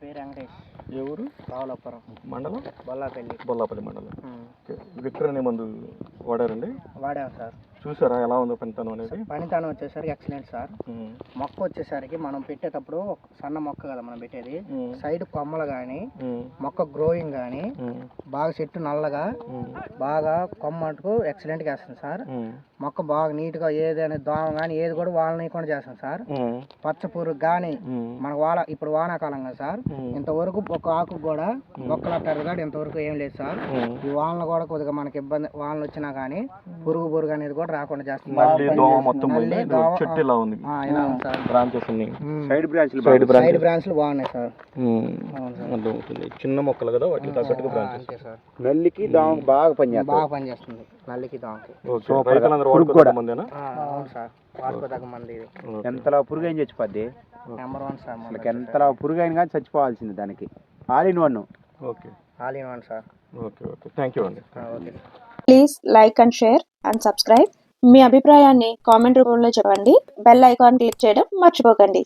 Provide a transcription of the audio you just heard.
పేరు వెంకటేష్. ఏ ఊరు? రావులపురం మండలం? బొల్లాపల్లి మండలం. విక్టర్ అనే మందు వాడారండి? వాడాము సార్. చూసారా ఎలా ఉందో పనితనం అనేది? పనితనం వచ్చేసరికి ఎక్సలెంట్ సార్. మొక్క వచ్చేసరికి మనం పెట్టేటప్పుడు సన్న మొక్క కదా మనం పెట్టేది, సైడ్ కొమ్మలు కానీ మొక్క గ్రోయింగ్ కానీ బాగా చెట్టు నల్లగా బాగా కొమ్మ అంటుకు ఎక్సలెంట్ గా వేస్తుంది సార్. మొక్క బాగా నీట్ గా ఏదైనా దోమ కానీ ఏది కూడా వాళ్ళని చేస్తాం సార్. పచ్చ పురుగు కానీ మనకు ఇప్పుడు వానాకాలం కదా సార్, ఇంతవరకు ఒక ఆకు కూడా మొక్కల పెరగదు ఇంతవరకు ఏం లేదు సార్. ఈ వానలు కూడా కొద్దిగా మనకి ఇబ్బంది, వానలు వచ్చినా కానీ పురుగు అనేది కూడా రాకుండా చేస్తుంది. సైడ్ బ్రాంచ్లు బాగున్నాయి సార్. చిన్న మొక్కలు కదా వాటికి తగ్గట్టుగా బ్రాంచెస్. నల్లికి దోమకి బాగా పనిచేస్తుంది. నల్లికి దోమకి అవును సార్. వాడుకోదగ్గ మంది ఇది. ఎంతలా పురుగు ఏం చచ్చిపోద్ది? Number 1 sir. మనకి ఎంతలా పురుగు అయినా కానీ చచ్చిపోవాల్సింది దానికి. All in one. Okay, all in one sir. Okay okay, thank you అండి. Okay. Please like and share and subscribe. మీ అభిప్రాయాన్ని కామెంట్ రూపంలో చెప్పండి. బెల్ ఐకాన్ క్లిక్ చేయడం మర్చిపోకండి.